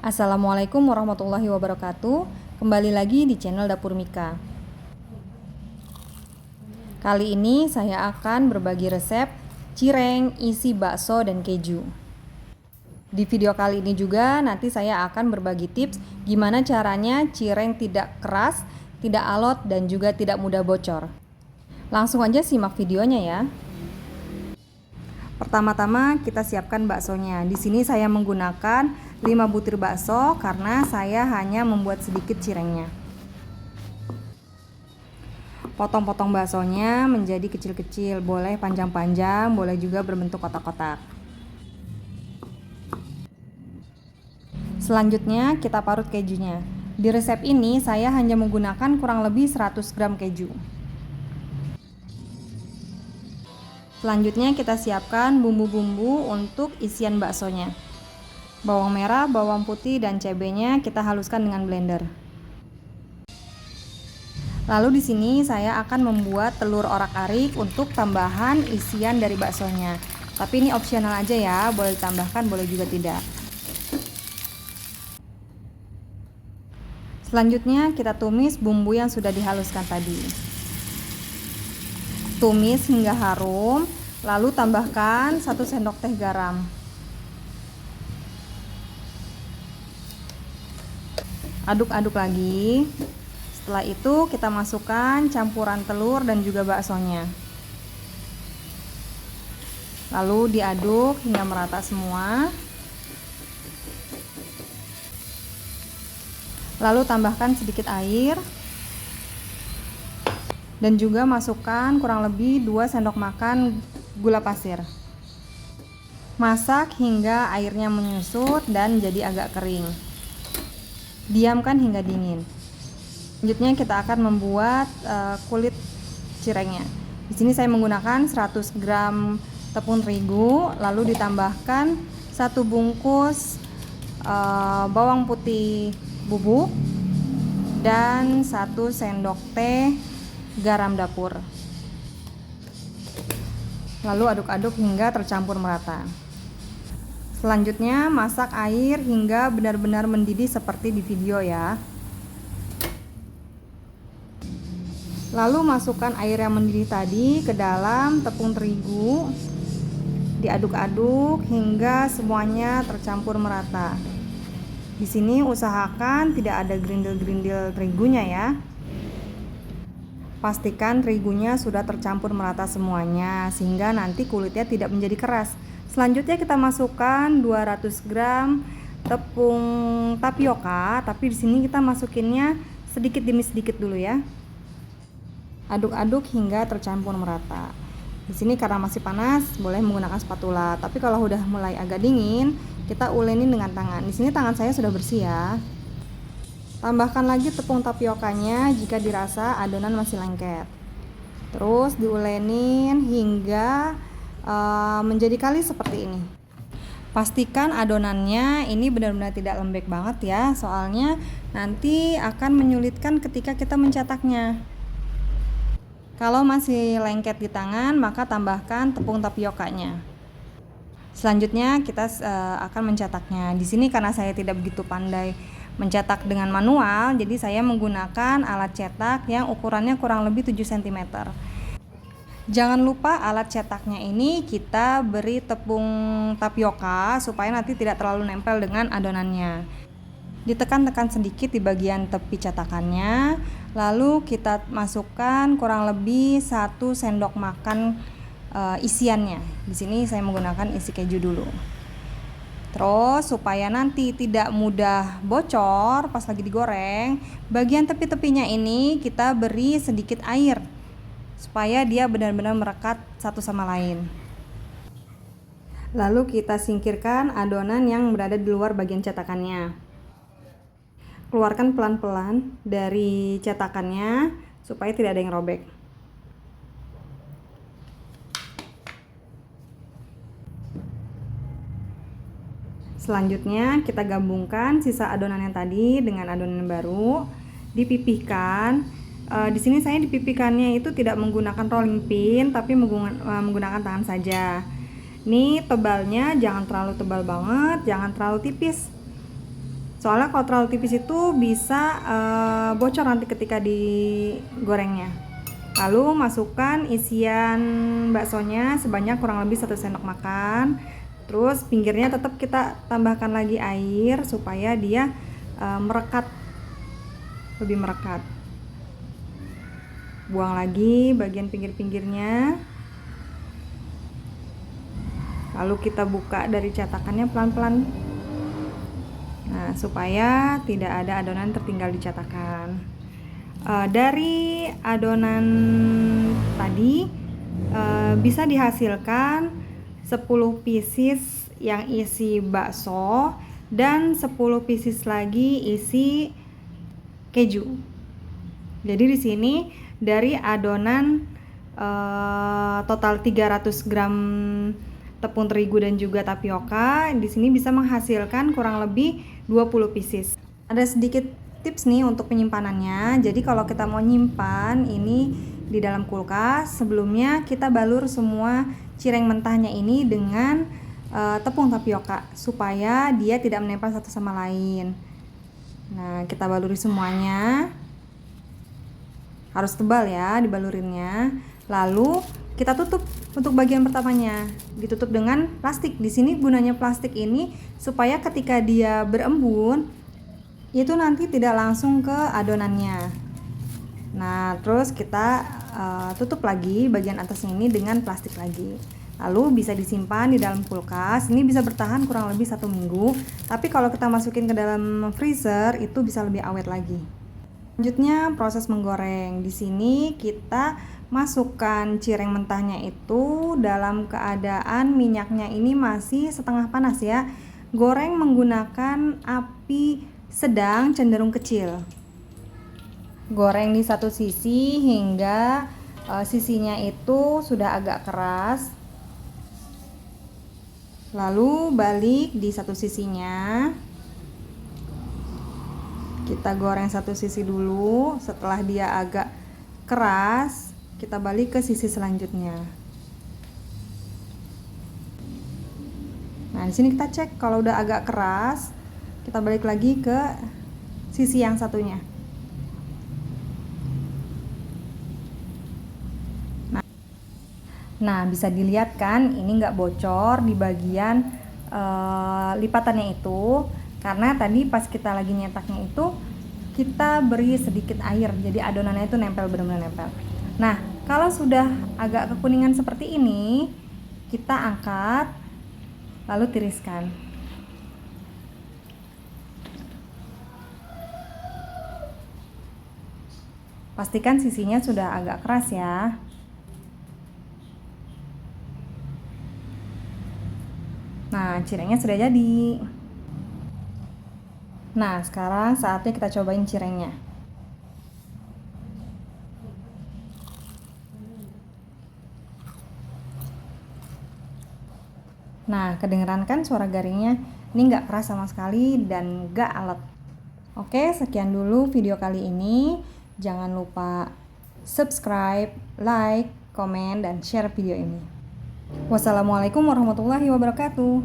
Assalamualaikum warahmatullahi wabarakatuh. Kembali lagi di channel Dapur Mika. Kali ini saya akan berbagi resep cireng isi bakso dan keju. Di video kali ini juga nanti saya akan berbagi tips gimana caranya cireng tidak keras, tidak alot, dan juga tidak mudah bocor. Langsung aja simak videonya ya. Pertama-tama kita siapkan baksonya. Di sini saya menggunakan 5 butir bakso karena saya hanya membuat sedikit cirengnya. Potong-potong baksonya menjadi kecil-kecil, boleh panjang-panjang, boleh juga berbentuk kotak-kotak. Selanjutnya kita parut kejunya. Di resep ini saya hanya menggunakan kurang lebih 100 gram keju. Selanjutnya kita siapkan bumbu-bumbu untuk isian baksonya. Bawang merah, bawang putih, dan cabenya kita haluskan dengan blender. Lalu di sini saya akan membuat telur orak-arik untuk tambahan isian dari baksonya. Tapi ini opsional aja ya, boleh ditambahkan, boleh juga tidak. Selanjutnya kita tumis bumbu yang sudah dihaluskan tadi. Tumis hingga harum, lalu tambahkan 1 sendok teh garam. Aduk-aduk lagi. Setelah itu kita masukkan campuran telur dan juga baksonya. Lalu diaduk hingga merata semua. Lalu tambahkan sedikit air. Dan juga masukkan kurang lebih 2 sendok makan gula pasir. Masak hingga airnya menyusut dan jadi agak kering. Diamkan hingga dingin. Selanjutnya kita akan membuat kulit cirengnya. Di sini saya menggunakan 100 gram tepung terigu, lalu ditambahkan 1 bungkus bawang putih bubuk dan 1 sendok teh garam dapur. Lalu aduk-aduk hingga tercampur merata. Selanjutnya masak air hingga benar-benar mendidih seperti di video ya. Lalu masukkan air yang mendidih tadi ke dalam tepung terigu. Diaduk-aduk hingga semuanya tercampur merata. Di sini usahakan tidak ada gerindil-gerindil terigunya ya. Pastikan terigunya sudah tercampur merata semuanya sehingga nanti kulitnya tidak menjadi keras. Selanjutnya kita masukkan 200 gram tepung tapioka, tapi di sini kita masukinnya sedikit demi sedikit dulu ya. Aduk-aduk hingga tercampur merata. Di sini karena masih panas, boleh menggunakan spatula. Tapi kalau udah mulai agak dingin, kita ulenin dengan tangan. Di sini tangan saya sudah bersih ya. Tambahkan lagi tepung tapiokanya jika dirasa adonan masih lengket. Terus diulenin hingga menjadi kali seperti ini. Pastikan adonannya ini benar-benar tidak lembek banget ya, soalnya nanti akan menyulitkan ketika kita mencetaknya. Kalau masih lengket di tangan, maka tambahkan tepung tapiokanya. Selanjutnya kita akan mencetaknya. Di sini karena saya tidak begitu pandai mencetak dengan manual, jadi saya menggunakan alat cetak yang ukurannya kurang lebih 7 cm. Jangan lupa alat cetaknya ini kita beri tepung tapioka supaya nanti tidak terlalu nempel dengan adonannya. Ditekan-tekan sedikit di bagian tepi cetakannya, lalu kita masukkan kurang lebih 1 sendok makan isiannya. Di sini saya menggunakan isi keju dulu. Terus supaya nanti tidak mudah bocor pas lagi digoreng, bagian tepi-tepinya ini kita beri sedikit air supaya dia benar-benar merekat satu sama lain. Lalu kita singkirkan adonan yang berada di luar bagian cetakannya. Keluarkan pelan-pelan dari cetakannya supaya tidak ada yang robek. Selanjutnya kita gabungkan sisa adonan yang tadi dengan adonan baru, dipipihkan. Di sini saya dipipihkannya itu tidak menggunakan rolling pin, tapi menggunakan tangan saja. Ini tebalnya jangan terlalu tebal banget, jangan terlalu tipis. Soalnya kalau terlalu tipis itu bisa bocor nanti ketika digorengnya. Lalu masukkan isian baksonya sebanyak kurang lebih 1 sendok makan. Terus pinggirnya tetap kita tambahkan lagi air supaya dia merekat, lebih merekat. Buang lagi bagian pinggir-pinggirnya. Lalu kita buka dari cetakannya pelan-pelan. Nah, supaya tidak ada adonan tertinggal di cetakan. Dari adonan tadi bisa dihasilkan 10 pieces yang isi bakso dan 10 pieces lagi isi keju. Jadi di sini dari adonan total 300 gram tepung terigu dan juga tapioka, di sini bisa menghasilkan kurang lebih 20 pieces. Ada sedikit tips nih untuk penyimpanannya. Jadi kalau kita mau nyimpan ini di dalam kulkas, sebelumnya kita balur semua cireng mentahnya ini dengan tepung tapioka supaya dia tidak menempel satu sama lain. Nah, kita baluri semuanya. Harus tebal ya dibalurinnya. Lalu kita tutup untuk bagian pertamanya, ditutup dengan plastik. Di sini gunanya plastik ini supaya ketika dia berembun itu nanti tidak langsung ke adonannya. Nah, terus kita tutup lagi bagian atasnya ini dengan plastik lagi. Lalu bisa disimpan di dalam kulkas. Ini bisa bertahan kurang lebih 1 minggu. Tapi kalau kita masukin ke dalam freezer itu bisa lebih awet lagi. Selanjutnya proses menggoreng. Di sini kita masukkan cireng mentahnya itu dalam keadaan minyaknya ini masih setengah panas ya. Goreng menggunakan api sedang cenderung kecil. Goreng di satu sisi hingga sisinya itu sudah agak keras. Lalu balik di satu sisinya. Kita goreng satu sisi dulu. Setelah dia agak keras, kita balik ke sisi selanjutnya. Nah, di sini kita cek kalau udah agak keras, kita balik lagi ke sisi yang satunya. Nah, bisa dilihat kan ini nggak bocor di bagian lipatannya itu, karena tadi pas kita lagi nyetaknya itu kita beri sedikit air, jadi adonannya itu nempel, benar-benar nempel. Nah, kalau sudah agak kekuningan seperti ini, kita angkat lalu tiriskan. Pastikan sisinya sudah agak keras ya. Nah, cirengnya sudah jadi. Nah, sekarang saatnya kita cobain cirengnya. Nah, kedengeran kan suara garingnya? Ini nggak keras sama sekali dan nggak alat. Oke, sekian dulu video kali ini. Jangan lupa subscribe, like, komen, dan share video ini. Wassalamualaikum warahmatullahi wabarakatuh.